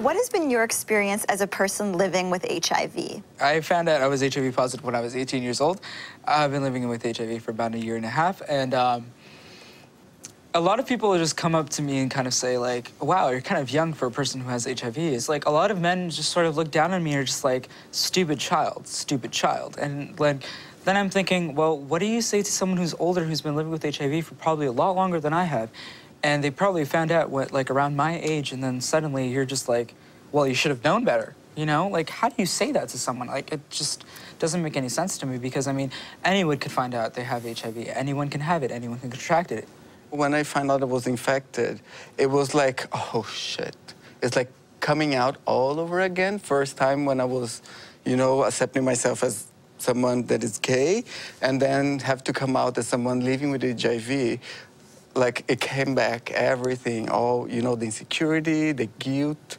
what has been your experience as a person living with HIV? I found out I was HIV positive when I was 18 years old. I've been living with HIV for about a year and a half, and a lot of people just come up to me and kind of say, like, wow, you're kind of young for a person who has HIV. It's like a lot of men just sort of look down on me and are just like, stupid child, stupid child. And like, then I'm thinking, well, what do you say to someone who's older who's been living with HIV for probably a lot longer than I have? And they probably found out what, like, around my age, and then suddenly you're just like, well, you should have known better, you know? Like, how do you say that to someone? Like, it just doesn't make any sense to me because, I mean, anyone could find out they have HIV. Anyone can have it. Anyone can contract it. When I found out I was infected, it was like, oh, shit. It's like coming out all over again. First time when I was, you know, accepting myself as someone that is gay, and then have to come out as someone living with HIV. Like, it came back, everything, all, you know, the insecurity, the guilt,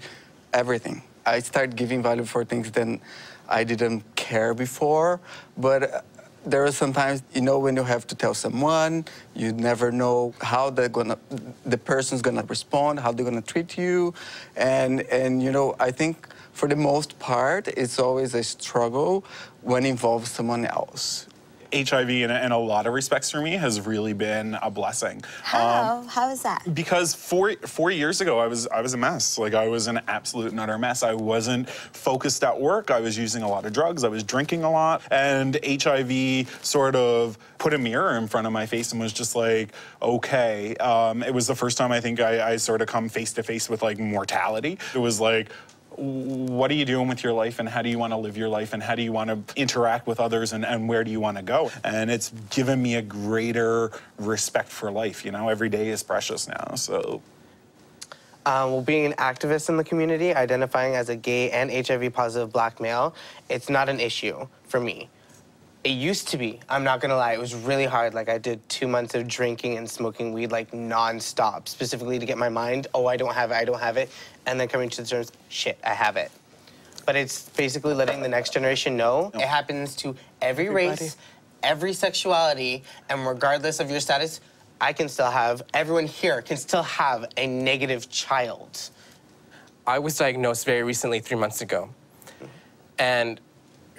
everything. I started giving value for things that I didn't care before, but there are sometimes, you know, when you have to tell someone, you never know how the person's gonna respond, how they're gonna treat you. And you know, I think for the most part, it's always a struggle when it involves someone else. HIV, in a lot of respects for me, has really been a blessing. How? How is that? Because four years ago, I was a mess. Like, I was an absolute and utter mess. I wasn't focused at work. I was using a lot of drugs. I was drinking a lot. And HIV sort of put a mirror in front of my face and was just like, okay. It was the first time I think I sort of come face to face with, like, mortality. It was like, what are you doing with your life, and how do you want to live your life, and how do you want to interact with others, and where do you want to go? And it's given me a greater respect for life, you know? Every day is precious now, so. Well, being an activist in the community, identifying as a gay and HIV-positive Black male, it's not an issue for me. It used to be, I'm not gonna lie, it was really hard. Like, I did 2 months of drinking and smoking weed, like, non-stop, specifically to get my mind, oh, I don't have it, I don't have it, and then coming to the terms, shit, I have it. But it's basically letting the next generation know it happens to every race, every sexuality, and regardless of your status, everyone here can still have a negative child. I was diagnosed very recently, 3 months ago. And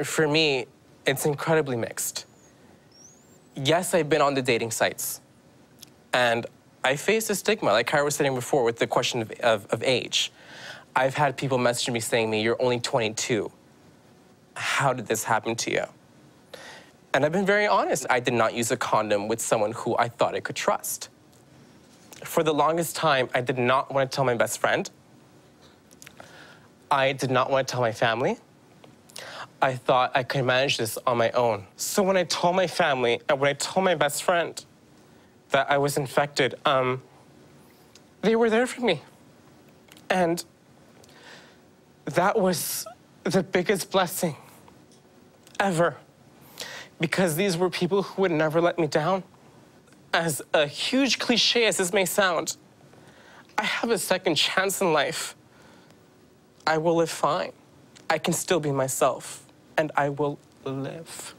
for me, it's incredibly mixed. Yes, I've been on the dating sites, and I face a stigma, like Kara was saying before, with the question of age. I've had people message me saying you're only 22. How did this happen to you? And I've been very honest. I did not use a condom with someone who I thought I could trust. For the longest time, I did not want to tell my best friend. I did not want to tell my family. I thought I could manage this on my own. So when I told my family and when I told my best friend that I was infected, they were there for me. And that was the biggest blessing ever, because these were people who would never let me down. As a huge cliche as this may sound, I have a second chance in life. I will live fine. I can still be myself, and I will live.